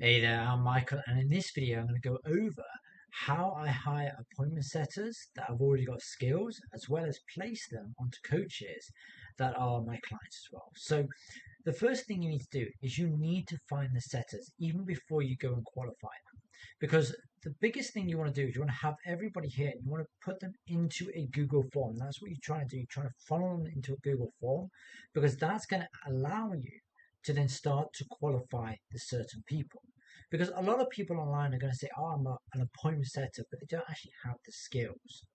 Hey there, I'm Michael, and in this video, I'm going to go over how I hire appointment setters that have already got skills, as well as place them onto coaches that are my clients as well. So, the first thing you need to do is you need to find the setters even before you go and qualify them, because the biggest thing you want to do is you want to have everybody here and you want to put them into a Google form. That's what you're trying to do. You're trying to funnel them into a Google form because that's going to allow you to then start to qualify the certain people. Because a lot of people online are going to say, oh, I'm an appointment setter, but they don't actually have the skills.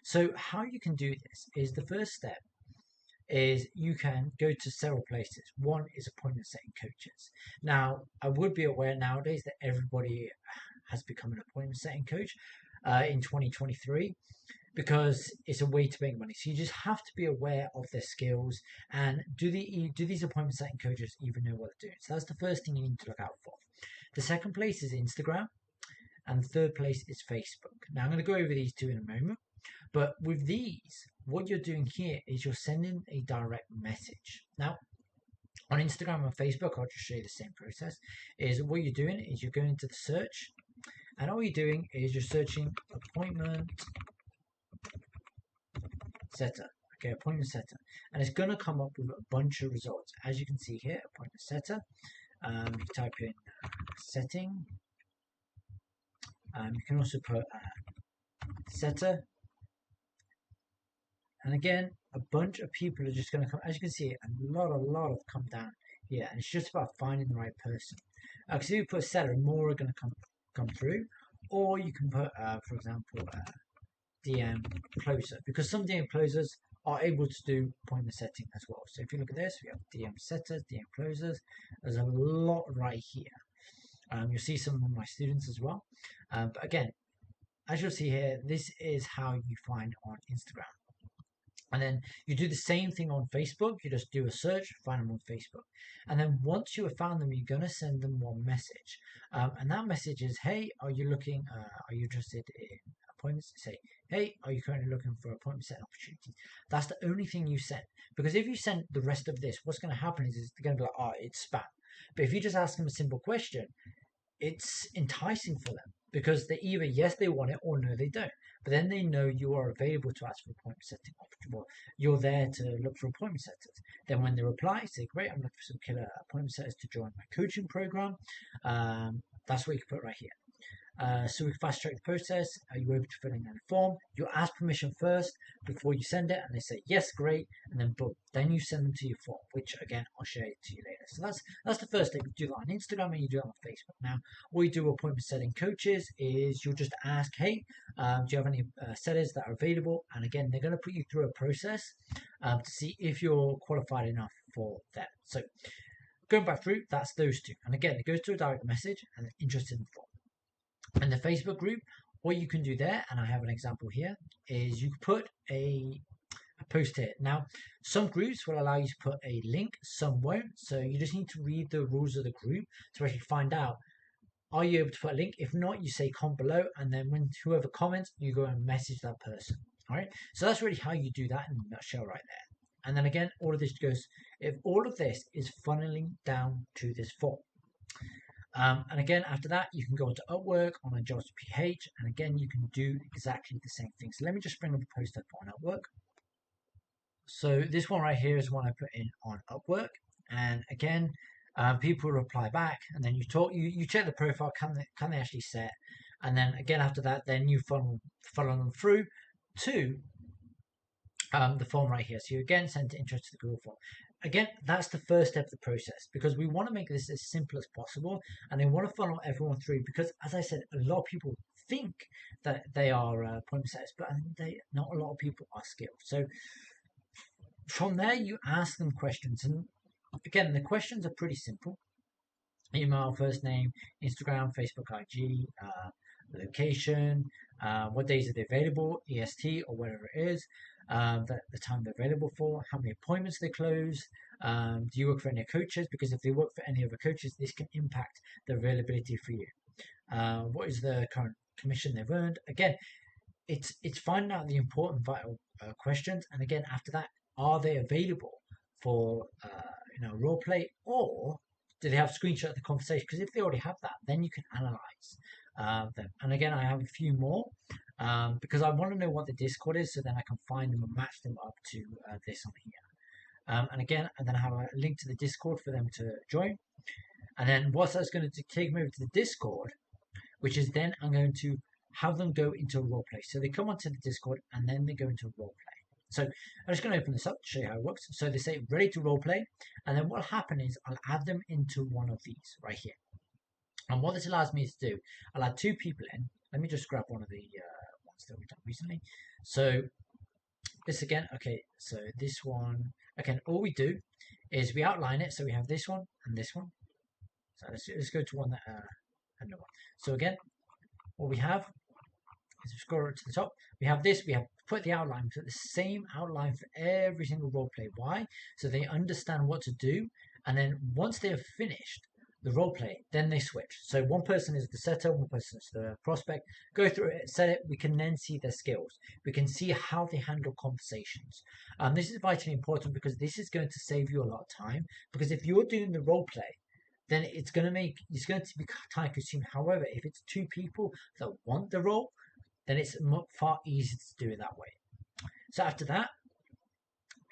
So how you can do this is the first step is you can go to several places. One is appointment setting coaches. Now, I would be aware nowadays that everybody has become an appointment setting coach in 2023 because it's a way to make money. So you just have to be aware of their skills and do these appointment setting coaches even know what they're doing? So that's the first thing you need to look out for. The second place is Instagram, and the third place is Facebook. Now I'm going to go over these two in a moment, but with these, what you're doing here is you're sending a direct message. Now, on Instagram and Facebook, I'll just show you the same process. Is what you're doing is you're going to the search, and all you're doing is you're searching appointment setter. Okay, appointment setter, and it's going to come up with a bunch of results. As you can see here, appointment setter. You type in setting. You can also put setter, and again, a bunch of people are just going to come. As you can see, a lot have come down here, and it's just about finding the right person. Because if you put setter, more are going to come through, or you can put, for example, DM closer, because some DM closers are able to do appointment setting as well. So if you look at this, we have DM setters, DM closers. There's a lot right here. You'll see some of my students as well. But again, as you'll see here, this is how you find on Instagram. And then you do the same thing on Facebook. You just do a search, find them on Facebook. And then once you have found them, you're going to send them one message. And that message is, hey, are you interested in appointments? Say, hey, are you currently looking for appointment setting opportunities? That's the only thing you send. Because if you send the rest of this, what's going to happen is they're going to be like, oh, it's spam. But if you just ask them a simple question, it's enticing for them because they either yes they want it or no they don't. But then they know you are available to ask for appointment setting. Well, you're there to look for appointment setters. Then when they reply, say, great, I'm looking for some killer appointment setters to join my coaching program. That's what you can put right here. So we fast track the process. You're able to fill in a form. You ask permission first before you send it, and they say yes, great, and then boom. Then you send them to your form, which again I'll share it to you later. So that's the first step. You do that on Instagram and you do it on Facebook. Now, what you do with appointment setting coaches is you'll just ask, hey, do you have any setters that are available? And again, they're going to put you through a process to see if you're qualified enough for that. So going back through, that's those two. And again, it goes to a direct message and interested in the form. In the Facebook group, what you can do there, and I have an example here, is you put a post here. Now, some groups will allow you to put a link, some won't. So you just need to read the rules of the group to actually find out, are you able to put a link? If not, you say comment below, and then when whoever comments, you go and message that person. All right. So that's really how you do that in a nutshell right there. And then again, all of this goes, if all of this is funneling down to this form. And again, after that, you can go into Upwork on a jobs PH, and again, you can do exactly the same thing. So let me just bring up a post up on Upwork. So this one right here is one I put in on Upwork, and again, people reply back, and then you check the profile, can they actually set, and then again after that, then you funnel them through to the form right here. So you again send interest to the Google form. Again, that's the first step of the process because we want to make this as simple as possible, and they want to funnel everyone through because, as I said, a lot of people think that they are appointment setters, but not a lot of people are skilled. So from there, you ask them questions, and again, the questions are pretty simple: email, first name, Instagram, Facebook, IG, location, what days are they available, EST or whatever it is, the time they're available for, how many appointments they close, do you work for any coaches? Because if they work for any other coaches, this can impact their availability for you. What is the current commission they've earned? Again, it's finding out the important vital questions, and again after that, are they available for role play, or Do they have screenshot of the conversation? Because if they already have that, then you can analyze them. And again, I have a few more because I want to know what the Discord is, so then I can find them and match them up to this on here. And again, and then I have a link to the Discord for them to join. And then what that's going to take me over to the Discord, which is then I'm going to have them go into a role play. So they come onto the Discord and then they go into a role play. So I'm just going to open this up to show you how it works. So they say ready to role play, and then what'll happen is I'll add them into one of these right here. And what this allows me to do, I'll add 2 people in. Let me just grab one of the ones that we've done recently. So this again, okay, so this one, again, all we do is we outline it. So we have this one and this one. So let's go to one that, another one. So again, what we have is, scroll to the top, we have this, we have put the outline, put the same outline for every single role play. Why? So they understand what to do, and then once they have finished the role play, then they switch. So one person is the setter, one person is the prospect, go through it, set it, we can then see their skills. We can see how they handle conversations. This is vitally important because this is going to save you a lot of time, because if you're doing the role play, then it's going to be time consuming. However, if it's 2 people that want the role, then it's far easier to do it that way. So after that,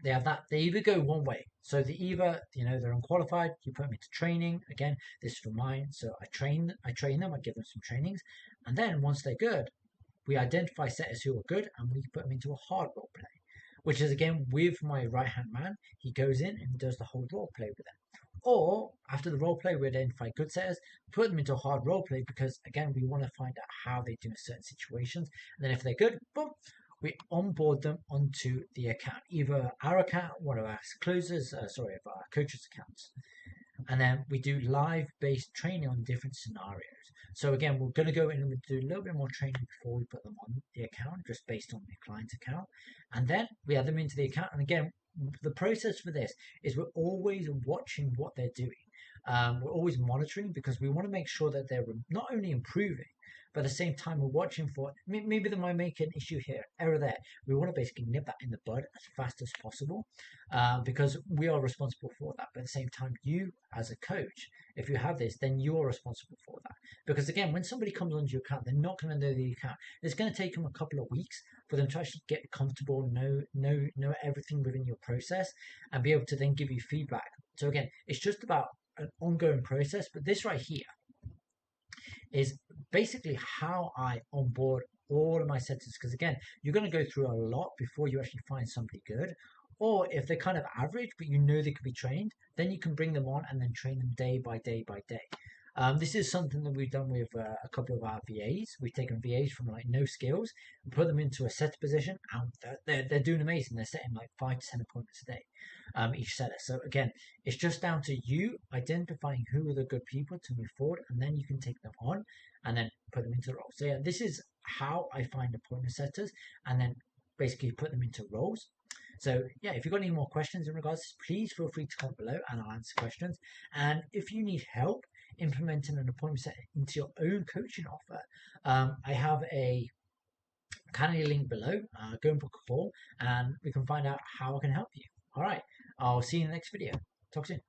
they have that. They either go one way. So they either, they're unqualified, you put them into training. Again, this is for mine. So I train them, I give them some trainings. And then once they're good, we identify setters who are good and we put them into a hard role play, which is again with my right-hand man. He goes in and does the whole role play with them. Or after the role play, we identify good setters, put them into a hard role play because again, we want to find out how they do in certain situations. And then if they're good, boom, we onboard them onto the account, either our account, one of our closers, of our coaches' accounts. And then we do live-based training on different scenarios. So again, we're going to go in and do a little bit more training before we put them on the account, just based on the client's account. And then we add them into the account. And again, the process for this is we're always watching what they're doing. We're always monitoring because we want to make sure that they're not only improving, but at the same time we're watching for maybe they might make an issue here, error there. We want to basically nip that in the bud as fast as possible because we are responsible for that. But at the same time, you as a coach, if you have this, then you're responsible for that. Because again, when somebody comes onto your account, they're not going to know the account. It's going to take them a couple of weeks for them to actually get comfortable, know everything within your process, and be able to then give you feedback. So again, it's just about an ongoing process. But this right here is basically how I onboard all of my setters. Because again, you're going to go through a lot before you actually find somebody good. Or if they're kind of average, but they could be trained, then you can bring them on and then train them day by day by day. This is something that we've done with a couple of our VAs. We've taken VAs from like no skills and put them into a setter position, and they're doing amazing. They're setting like 5 to 10 appointments a day, each setter. So again, it's just down to you identifying who are the good people to move forward, and then you can take them on and then put them into roles. So yeah, this is how I find appointment setters and then basically put them into roles. So yeah, if you've got any more questions in regards to this, please feel free to comment below and I'll answer questions. And if you need help implementing an appointment set into your own coaching offer, I have a Calendly link below. Go and book a call and we can find out how I can help you. All right, I'll see you in the next video. Talk soon.